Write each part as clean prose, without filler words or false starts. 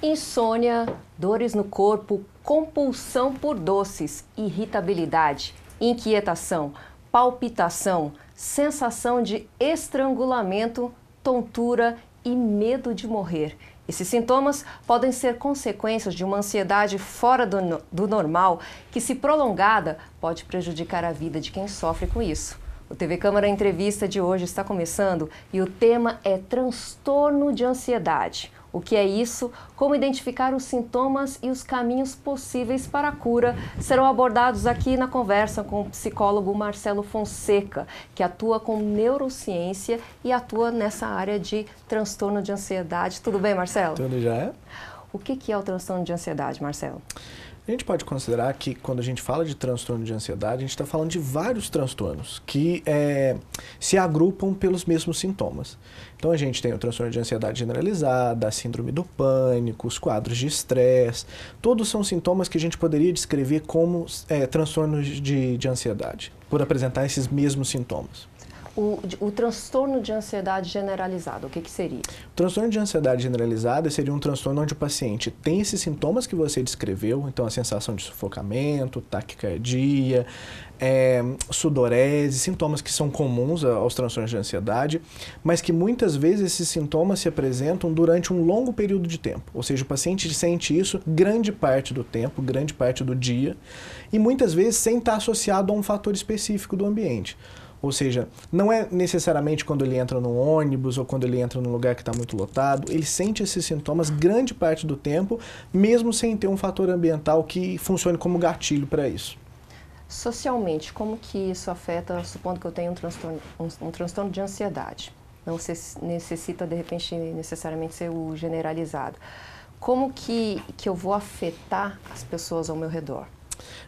Insônia, dores no corpo, compulsão por doces, irritabilidade, inquietação, palpitação, sensação de estrangulamento, tontura e medo de morrer. Esses sintomas podem ser consequências de uma ansiedade fora do normal que, se prolongada, pode prejudicar a vida de quem sofre com isso. O TV Câmara Entrevista de hoje está começando e o tema é transtorno de ansiedade. O que é isso, como identificar os sintomas e os caminhos possíveis para a cura serão abordados aqui na conversa com o psicólogo Marcelo Fonseca, que atua com neurociência e atua nessa área de transtorno de ansiedade. Tudo bem, Marcelo? Tudo já é. O que é o transtorno de ansiedade, Marcelo? A gente pode considerar que quando a gente fala de transtorno de ansiedade, a gente está falando de vários transtornos que se agrupam pelos mesmos sintomas. Então a gente tem o transtorno de ansiedade generalizada, a síndrome do pânico, os quadros de estresse, todos são sintomas que a gente poderia descrever como transtornos de ansiedade, por apresentar esses mesmos sintomas. O transtorno de ansiedade generalizado, o que seria? O transtorno de ansiedade generalizada seria um transtorno onde o paciente tem esses sintomas que você descreveu, então a sensação de sufocamento, taquicardia, sudorese, sintomas que são comuns aos transtornos de ansiedade, mas que muitas vezes esses sintomas se apresentam durante um longo período de tempo, ou seja, o paciente sente isso grande parte do tempo, grande parte do dia, e muitas vezes sem estar associado a um fator específico do ambiente. Ou seja, não é necessariamente quando ele entra num ônibus ou quando ele entra num lugar que está muito lotado, ele sente esses sintomas grande parte do tempo, mesmo sem ter um fator ambiental que funcione como gatilho para isso. Socialmente, como que isso afeta, supondo que eu tenho um transtorno de ansiedade? Não necessita, de repente, necessariamente ser o generalizado. Como que eu vou afetar as pessoas ao meu redor?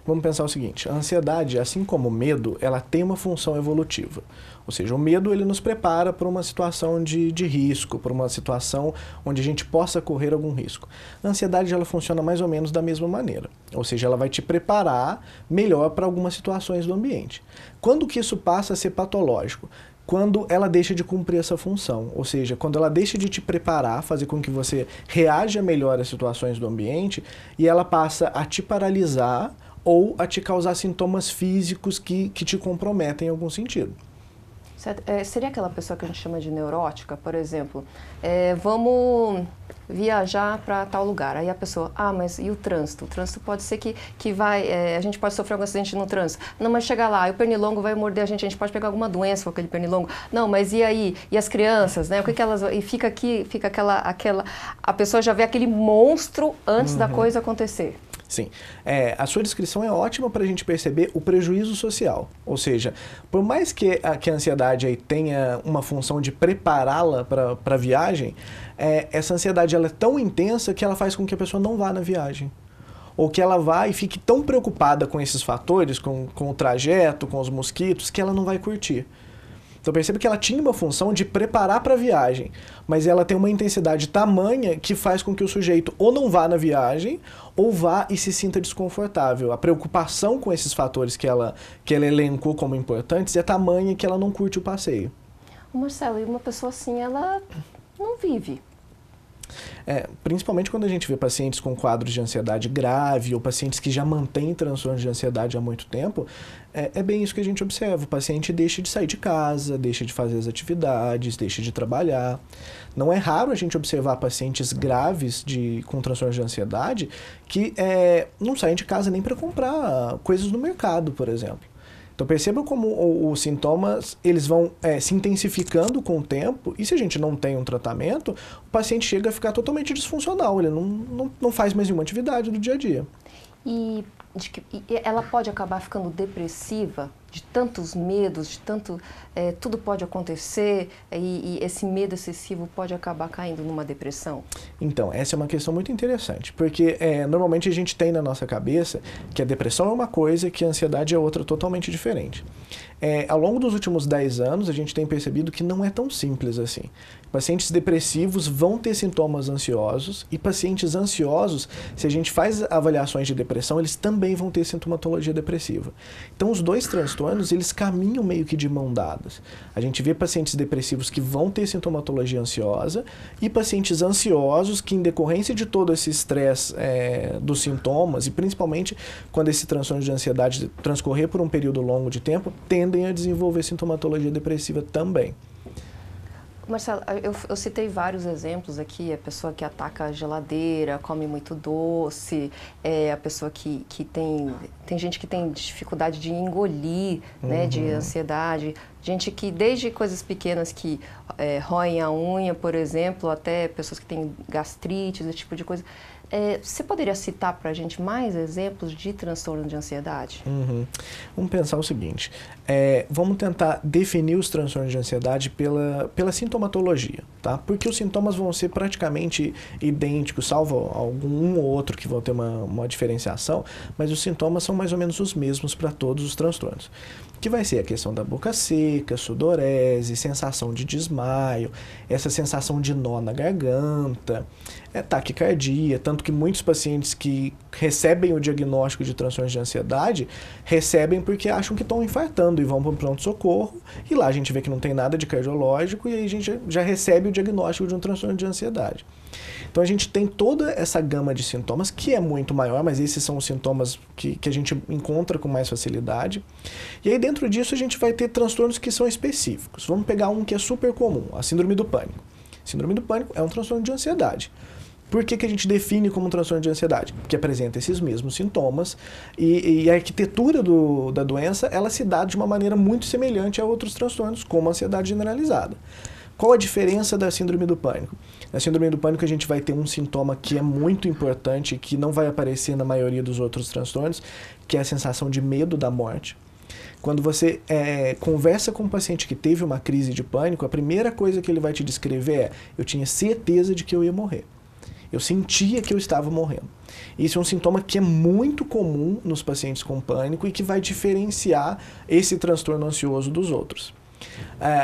Vamos pensar o seguinte, a ansiedade, assim como o medo, ela tem uma função evolutiva. Ou seja, o medo ele nos prepara para uma situação de risco, para uma situação onde a gente possa correr algum risco. A ansiedade ela funciona mais ou menos da mesma maneira. Ou seja, ela vai te preparar melhor para algumas situações do ambiente. Quando que isso passa a ser patológico? Quando ela deixa de cumprir essa função, ou seja, quando ela deixa de te preparar, fazer com que você reaja melhor às situações do ambiente e ela passa a te paralisar ou a te causar sintomas físicos que te comprometem em algum sentido. Seria aquela pessoa que a gente chama de neurótica, por exemplo, vamos viajar para tal lugar, aí a pessoa, mas e o trânsito? O trânsito pode ser que a gente pode sofrer algum acidente no trânsito. Não, mas chega lá, e o pernilongo vai morder a gente pode pegar alguma doença com aquele pernilongo. Não, mas e aí? E as crianças, né? O que elas... E fica aquela... A pessoa já vê aquele monstro antes da coisa acontecer. Sim. A sua descrição é ótima para a gente perceber o prejuízo social. Ou seja, por mais que a ansiedade aí tenha uma função de prepará-la para a viagem, essa ansiedade ela é tão intensa que ela faz com que a pessoa não vá na viagem. Ou que ela vá e fique tão preocupada com esses fatores, com o trajeto, com os mosquitos, que ela não vai curtir. Então perceba que ela tinha uma função de preparar para a viagem, mas ela tem uma intensidade tamanha que faz com que o sujeito ou não vá na viagem, ou vá e se sinta desconfortável. A preocupação com esses fatores que ela elencou como importantes é tamanha que ela não curte o passeio. Marcelo, e uma pessoa assim, ela não vive? Principalmente quando a gente vê pacientes com quadros de ansiedade grave ou pacientes que já mantêm transtornos de ansiedade há muito tempo, é bem isso que a gente observa. O paciente deixa de sair de casa, deixa de fazer as atividades, deixa de trabalhar. Não é raro a gente observar pacientes graves com transtornos de ansiedade que não saem de casa nem para comprar coisas no mercado, por exemplo. Então percebam como os sintomas eles vão se intensificando com o tempo e se a gente não tem um tratamento, o paciente chega a ficar totalmente disfuncional, ele não faz mais nenhuma atividade do dia a dia. E ela pode acabar ficando depressiva de tantos medos, de tanto... tudo pode acontecer e esse medo excessivo pode acabar caindo numa depressão? Então, essa é uma questão muito interessante, porque normalmente a gente tem na nossa cabeça que a depressão é uma coisa e que a ansiedade é outra totalmente diferente. Ao longo dos últimos 10 anos, a gente tem percebido que não é tão simples assim. Pacientes depressivos vão ter sintomas ansiosos e pacientes ansiosos, se a gente faz avaliações de depressão, eles também vão ter sintomatologia depressiva. Então, os dois transtornos transtornos, eles caminham meio que de mão dadas. A gente vê pacientes depressivos que vão ter sintomatologia ansiosa e pacientes ansiosos que, em decorrência de todo esse estresse dos sintomas, e principalmente quando esse transtorno de ansiedade transcorrer por um período longo de tempo, tendem a desenvolver sintomatologia depressiva também. Marcelo, eu citei vários exemplos aqui, a pessoa que ataca a geladeira, come muito doce, a pessoa que tem gente que tem dificuldade de engolir, né, de ansiedade, gente que desde coisas pequenas que roem a unha, por exemplo, até pessoas que têm gastrite, esse tipo de coisa. Você poderia citar para a gente mais exemplos de transtorno de ansiedade? Vamos pensar o seguinte, vamos tentar definir os transtornos de ansiedade pela sintomatologia, tá? Porque os sintomas vão ser praticamente idênticos, salvo algum ou outro que vão ter uma diferenciação, mas os sintomas são mais ou menos os mesmos para todos os transtornos. Que vai ser a questão da boca seca, sudorese, sensação de desmaio, essa sensação de nó na garganta, taquicardia, tanto que muitos pacientes que recebem o diagnóstico de transtornos de ansiedade, recebem porque acham que estão infartando e vão para o pronto-socorro, e lá a gente vê que não tem nada de cardiológico e aí a gente já recebe o diagnóstico de um transtorno de ansiedade. Então a gente tem toda essa gama de sintomas, que é muito maior, mas esses são os sintomas que a gente encontra com mais facilidade. E aí dentro disso a gente vai ter transtornos que são específicos. Vamos pegar um que é super comum, a síndrome do pânico. Síndrome do pânico é um transtorno de ansiedade. Por que a gente define como um transtorno de ansiedade? Porque apresenta esses mesmos sintomas e a arquitetura da doença, ela se dá de uma maneira muito semelhante a outros transtornos, como a ansiedade generalizada. Qual a diferença da síndrome do pânico? Na síndrome do pânico a gente vai ter um sintoma que é muito importante e que não vai aparecer na maioria dos outros transtornos, que é a sensação de medo da morte. Quando você conversa com um paciente que teve uma crise de pânico, a primeira coisa que ele vai te descrever é: eu tinha certeza de que eu ia morrer. Eu sentia que eu estava morrendo. Isso é um sintoma que é muito comum nos pacientes com pânico e que vai diferenciar esse transtorno ansioso dos outros.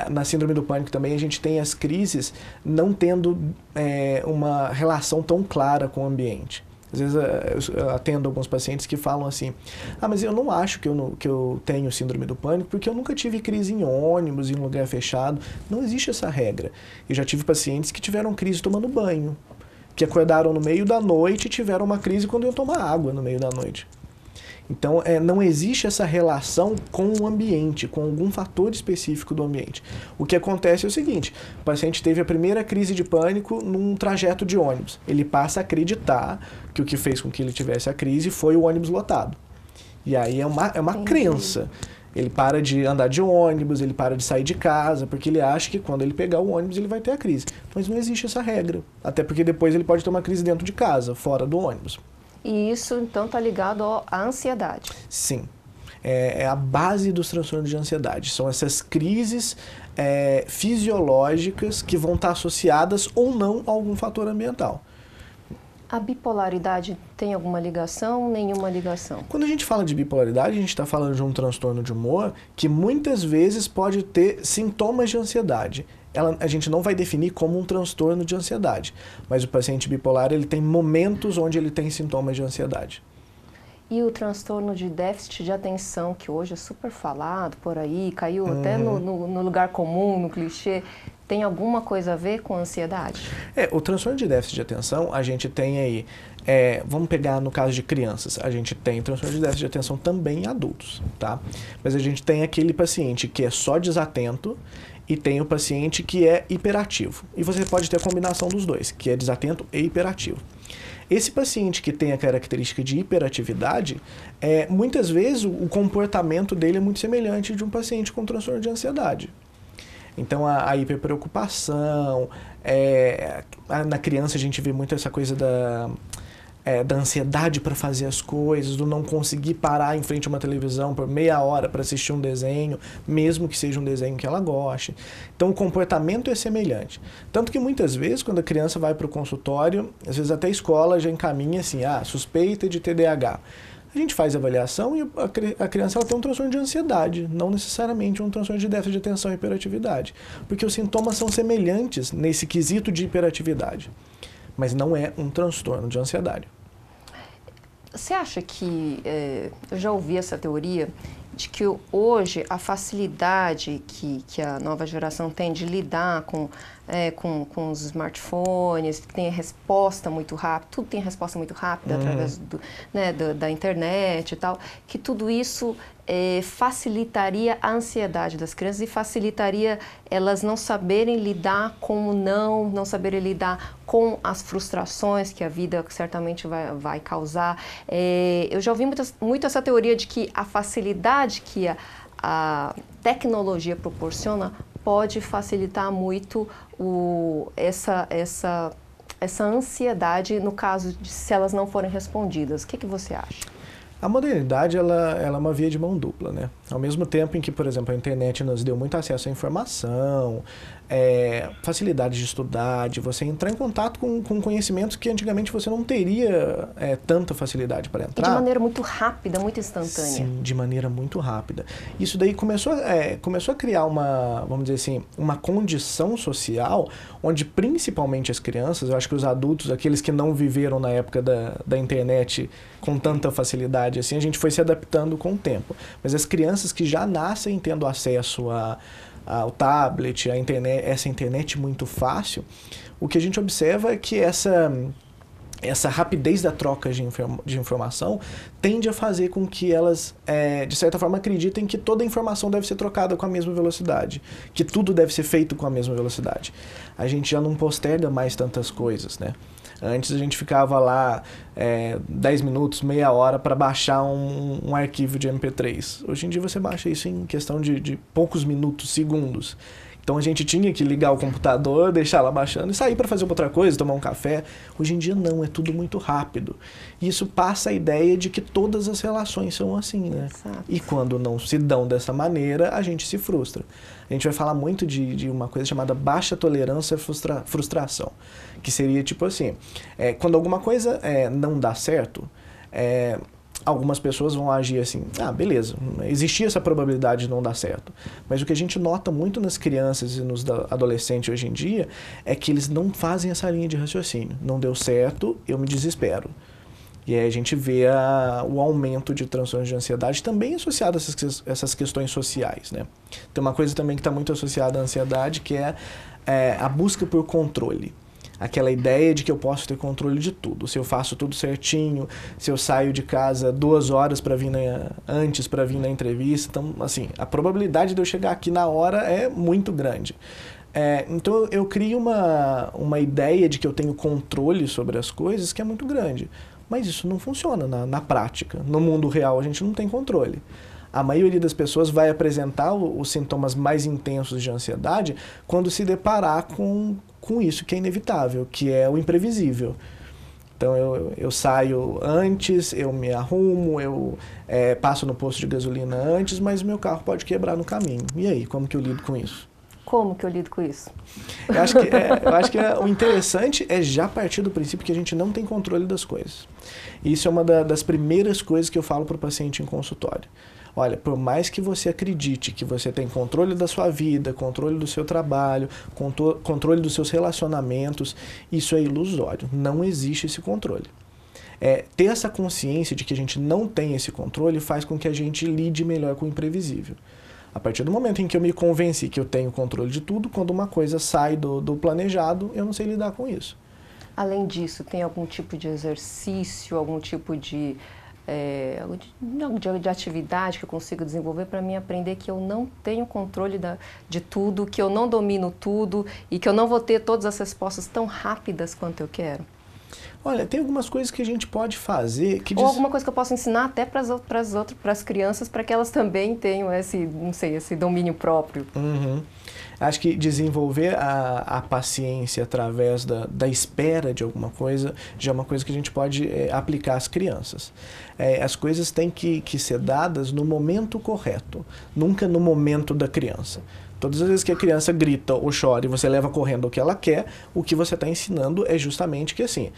Na síndrome do pânico também a gente tem as crises não tendo uma relação tão clara com o ambiente. Às vezes eu atendo alguns pacientes que falam assim: mas eu não acho que eu tenho síndrome do pânico porque eu nunca tive crise em ônibus, em lugar fechado. Não existe essa regra. Eu já tive pacientes que tiveram crise tomando banho, que acordaram no meio da noite e tiveram uma crise quando iam tomar água no meio da noite. Então, não existe essa relação com o ambiente, com algum fator específico do ambiente. O que acontece é o seguinte: o paciente teve a primeira crise de pânico num trajeto de ônibus. Ele passa a acreditar que o que fez com que ele tivesse a crise foi o ônibus lotado. E aí é uma crença. Ele para de andar de ônibus, ele para de sair de casa, porque ele acha que quando ele pegar o ônibus ele vai ter a crise. Mas não existe essa regra. Até porque depois ele pode ter uma crise dentro de casa, fora do ônibus. E isso, então, está ligado à ansiedade? Sim. É a base dos transtornos de ansiedade. São essas crises fisiológicas que vão estar associadas ou não a algum fator ambiental. A bipolaridade tem alguma ligação? Nenhuma ligação? Quando a gente fala de bipolaridade, a gente está falando de um transtorno de humor que muitas vezes pode ter sintomas de ansiedade. A gente não vai definir como um transtorno de ansiedade, mas o paciente bipolar ele tem momentos onde ele tem sintomas de ansiedade. E o transtorno de déficit de atenção, que hoje é super falado por aí, caiu até no lugar comum, no clichê, tem alguma coisa a ver com a ansiedade? O transtorno de déficit de atenção, a gente tem aí, vamos pegar no caso de crianças, a gente tem transtorno de déficit de atenção também em adultos, tá? Mas a gente tem aquele paciente que é só desatento e tem o paciente que é hiperativo. E você pode ter a combinação dos dois, que é desatento e hiperativo. Esse paciente que tem a característica de hiperatividade, muitas vezes o comportamento dele é muito semelhante de um paciente com transtorno de ansiedade. Então a hiperpreocupação, na criança a gente vê muito essa coisa da ansiedade para fazer as coisas, do não conseguir parar em frente a uma televisão por meia hora para assistir um desenho, mesmo que seja um desenho que ela goste. Então o comportamento é semelhante. Tanto que muitas vezes, quando a criança vai para o consultório, às vezes até a escola já encaminha assim: suspeita de TDAH. A gente faz a avaliação e a criança ela tem um transtorno de ansiedade, não necessariamente um transtorno de déficit de atenção e hiperatividade, porque os sintomas são semelhantes nesse quesito de hiperatividade, mas não é um transtorno de ansiedade. Você acha que, eu já ouvi essa teoria, de que hoje a facilidade que a nova geração tem de lidar com os smartphones, que tem resposta muito rápida, tudo tem resposta muito rápida através da internet e tal, que tudo isso facilitaria a ansiedade das crianças e facilitaria elas não saberem lidar com o não saberem lidar com as frustrações que a vida certamente vai causar. Eu já ouvi muito essa teoria de que a facilidade que a tecnologia proporciona pode facilitar muito essa ansiedade no caso de se elas não forem respondidas. O que você acha? A modernidade, ela é uma via de mão dupla, né? Ao mesmo tempo em que, por exemplo, a internet nos deu muito acesso à informação, facilidade de estudar, de você entrar em contato com conhecimentos que antigamente você não teria tanta facilidade para entrar. E de maneira muito rápida, muito instantânea. Sim, de maneira muito rápida. Isso daí começou a criar vamos dizer assim, uma condição social onde principalmente as crianças, eu acho que os adultos, aqueles que não viveram na época da internet com tanta facilidade, assim, a gente foi se adaptando com o tempo. Mas as crianças que já nascem tendo acesso ao tablet, à internet, essa internet muito fácil, o que a gente observa é que essa rapidez da troca de informação tende a fazer com que elas, de certa forma, acreditem que toda a informação deve ser trocada com a mesma velocidade, que tudo deve ser feito com a mesma velocidade. A gente já não posterga mais tantas coisas, né? Antes a gente ficava lá 10 minutos, meia hora para baixar um arquivo de MP3. Hoje em dia você baixa isso em questão de poucos minutos, segundos. Então a gente tinha que ligar o computador, deixar lá baixando e sair para fazer outra coisa, tomar um café. Hoje em dia não, é tudo muito rápido. E isso passa a ideia de que todas as relações são assim, né? Exato. E quando não se dão dessa maneira, a gente se frustra. A gente vai falar muito de uma coisa chamada baixa tolerância à frustração. Que seria tipo assim, quando alguma coisa não dá certo, algumas pessoas vão agir assim, beleza, existia essa probabilidade de não dar certo. Mas o que a gente nota muito nas crianças e nos adolescentes hoje em dia é que eles não fazem essa linha de raciocínio. Não deu certo, eu me desespero. E aí a gente vê o aumento de transtornos de ansiedade também associado a essas questões sociais, né? Tem uma coisa também que está muito associada à ansiedade, que é a busca por controle. Aquela ideia de que eu posso ter controle de tudo. Se eu faço tudo certinho, se eu saio de casa 2 horas antes para vir na entrevista. Então, assim, a probabilidade de eu chegar aqui na hora é muito grande. Então, eu crio uma ideia de que eu tenho controle sobre as coisas que é muito grande. Mas isso não funciona na prática. No mundo real, a gente não tem controle. A maioria das pessoas vai apresentar os sintomas mais intensos de ansiedade quando se deparar com isso que é inevitável, que é o imprevisível. Então eu saio antes, eu me arrumo, eu passo no posto de gasolina antes, mas meu carro pode quebrar no caminho. E aí, como que eu lido com isso? Como que eu lido com isso? Eu acho que o interessante é já partir do princípio que a gente não tem controle das coisas. Isso é uma das primeiras coisas que eu falo para o paciente em consultório. Olha, por mais que você acredite que você tem controle da sua vida, controle do seu trabalho, controle dos seus relacionamentos, isso é ilusório. Não existe esse controle. Ter essa consciência de que a gente não tem esse controle faz com que a gente lide melhor com o imprevisível. A partir do momento em que eu me convenci que eu tenho controle de tudo, quando uma coisa sai do planejado, eu não sei lidar com isso. Além disso, tem algum tipo de exercício, algum tipo de atividade que eu consigo desenvolver para mim aprender que eu não tenho controle de tudo, que eu não domino tudo e que eu não vou ter todas as respostas tão rápidas quanto eu quero? Olha, tem algumas coisas que a gente pode fazer ou alguma coisa que eu possa ensinar até para as crianças, para que elas também tenham esse domínio próprio. Uhum. Acho que desenvolver a paciência através da espera de alguma coisa já é uma coisa que a gente pode aplicar às crianças. As coisas têm que ser dadas no momento correto, nunca no momento da criança. Todas as vezes que a criança grita ou chora e você leva correndo o que ela quer, o que você está ensinando é justamente que assim,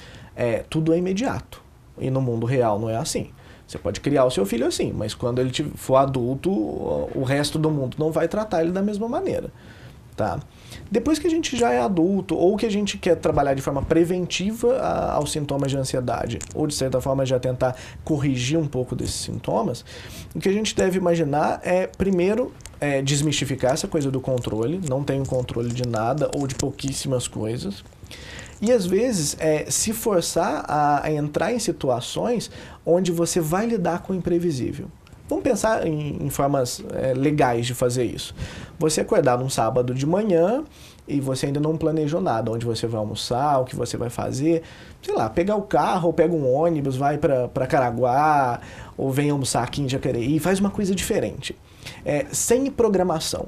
tudo é imediato. E no mundo real não é assim. Você pode criar o seu filho assim, mas quando ele for adulto, o resto do mundo não vai tratar ele da mesma maneira. Tá? Depois que a gente já é adulto ou que a gente quer trabalhar de forma preventiva aos sintomas de ansiedade ou de certa forma já tentar corrigir um pouco desses sintomas, o que a gente deve imaginar é primeiro desmistificar essa coisa do controle, não tenho controle de nada ou de pouquíssimas coisas. E às vezes se forçar a entrar em situações onde você vai lidar com o imprevisível. Vamos pensar em formas legais de fazer isso. Você acordar num sábado de manhã e você ainda não planejou nada, onde você vai almoçar, o que você vai fazer. Sei lá, pegar o carro ou pega um ônibus, vai para Caraguá ou vem almoçar aqui em Jacareí, faz uma coisa diferente. Sem programação.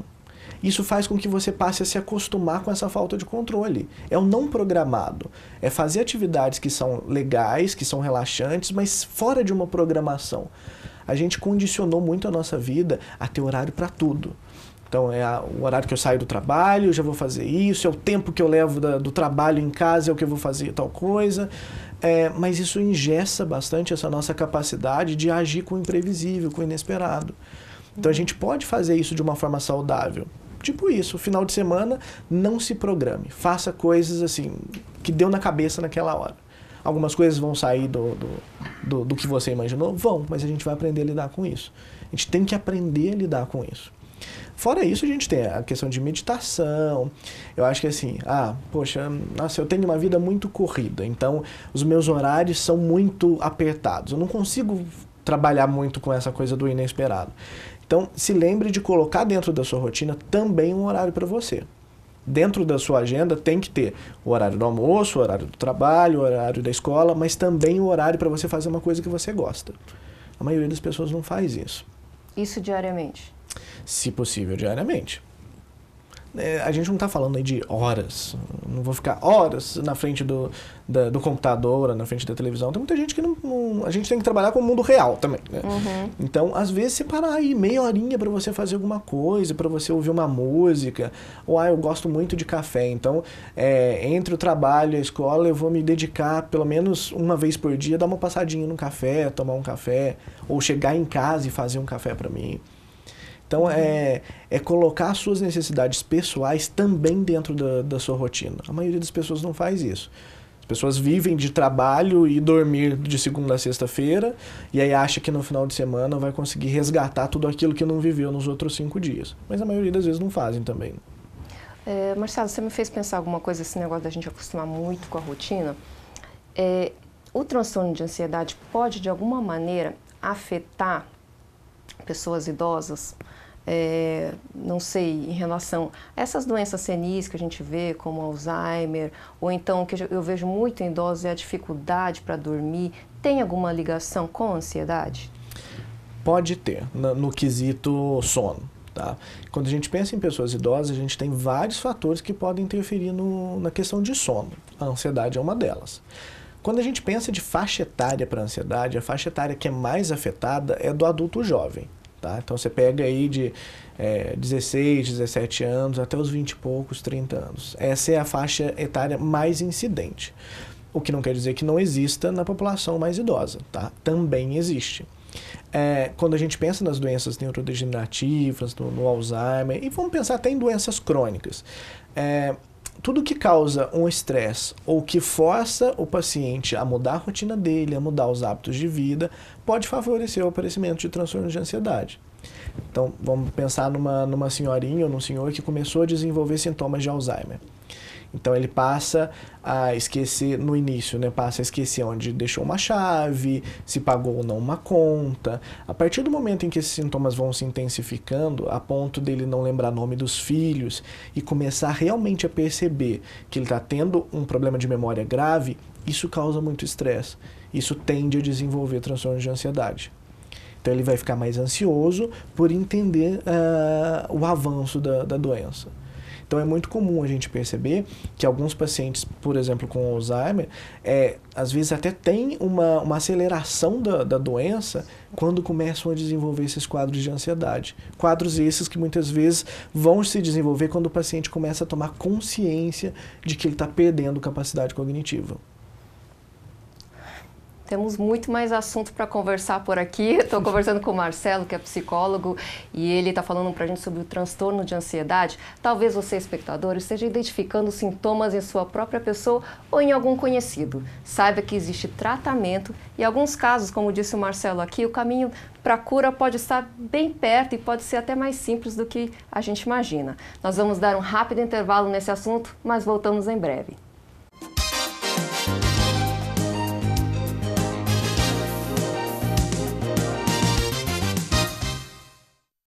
Isso faz com que você passe a se acostumar com essa falta de controle. É o não programado. É fazer atividades que são legais, que são relaxantes, mas fora de uma programação. A gente condicionou muito a nossa vida a ter horário para tudo. Então, o horário que eu saio do trabalho, eu já vou fazer isso, é o tempo que eu levo do trabalho em casa, é o que eu vou fazer tal coisa. Mas isso engessa bastante essa nossa capacidade de agir com o imprevisível, com o inesperado. Então, a gente pode fazer isso de uma forma saudável. Tipo isso, final de semana, não se programe. Faça coisas assim, que deu na cabeça naquela hora. Algumas coisas vão sair do que você imaginou? Vão, mas a gente vai aprender a lidar com isso. A gente tem que aprender a lidar com isso. Fora isso, a gente tem a questão de meditação. Eu acho que assim, poxa, nossa, eu tenho uma vida muito corrida, então os meus horários são muito apertados. Eu não consigo trabalhar muito com essa coisa do inesperado. Então, se lembre de colocar dentro da sua rotina também um horário para você. Dentro da sua agenda tem que ter o horário do almoço, o horário do trabalho, o horário da escola, mas também o horário para você fazer uma coisa que você gosta. A maioria das pessoas não faz isso. Isso diariamente? Se possível, diariamente. A gente não está falando aí de horas. Não vou ficar horas na frente do computador, na frente da televisão. Tem muita gente que a gente tem que trabalhar com o mundo real também, né? Uhum. Então, às vezes, separar aí meia horinha para você fazer alguma coisa, para você ouvir uma música. Ou, eu gosto muito de café. Então, entre o trabalho e a escola, eu vou me dedicar pelo menos uma vez por dia, dar uma passadinha no café, tomar um café. Ou chegar em casa e fazer um café para mim. Então, é colocar as suas necessidades pessoais também dentro da sua rotina. A maioria das pessoas não faz isso. As pessoas vivem de trabalho e dormir de segunda a sexta-feira, e aí acha que no final de semana vai conseguir resgatar tudo aquilo que não viveu nos outros 5 dias. Mas a maioria das vezes não fazem também. Marcelo, você me fez pensar alguma coisa, esse negócio da gente acostumar muito com a rotina. O transtorno de ansiedade pode, de alguma maneira, afetar pessoas idosas? Não sei, em relação a essas doenças senis que a gente vê, como Alzheimer, ou então que eu vejo muito em idosos é a dificuldade para dormir, tem alguma ligação com a ansiedade? Pode ter, no quesito sono. Tá? Quando a gente pensa em pessoas idosas, a gente tem vários fatores que podem interferir na questão de sono. A ansiedade é uma delas. Quando a gente pensa de faixa etária para a ansiedade, a faixa etária que é mais afetada é do adulto jovem. Tá? Então você pega aí de 16, 17 anos até os 20 e poucos, 30 anos. Essa é a faixa etária mais incidente. O que não quer dizer que não exista na população mais idosa. Tá? Também existe. Quando a gente pensa nas doenças neurodegenerativas, no Alzheimer, e vamos pensar até em doenças crônicas. Tudo que causa um estresse ou que força o paciente a mudar a rotina dele, a mudar os hábitos de vida, pode favorecer o aparecimento de transtorno de ansiedade. Então, vamos pensar numa senhorinha ou num senhor que começou a desenvolver sintomas de Alzheimer. Então, ele passa a esquecer, no início, né, passa a esquecer onde deixou uma chave, se pagou ou não uma conta. A partir do momento em que esses sintomas vão se intensificando, a ponto dele não lembrar nome dos filhos e começar realmente a perceber que ele está tendo um problema de memória grave, isso causa muito estresse. Isso tende a desenvolver transtorno de ansiedade. Então, ele vai ficar mais ansioso por entender o avanço da doença. Então, é muito comum a gente perceber que alguns pacientes, por exemplo, com Alzheimer, às vezes até tem uma aceleração da doença quando começam a desenvolver esses quadros de ansiedade. Quadros esses que muitas vezes vão se desenvolver quando o paciente começa a tomar consciência de que ele está perdendo capacidade cognitiva. Temos muito mais assunto para conversar por aqui. Estou conversando com o Marcelo, que é psicólogo, e ele está falando para a gente sobre o transtorno de ansiedade. Talvez você, espectador, esteja identificando sintomas em sua própria pessoa ou em algum conhecido. Saiba que existe tratamento e, em alguns casos, como disse o Marcelo aqui, o caminho para a cura pode estar bem perto e pode ser até mais simples do que a gente imagina. Nós vamos dar um rápido intervalo nesse assunto, mas voltamos em breve.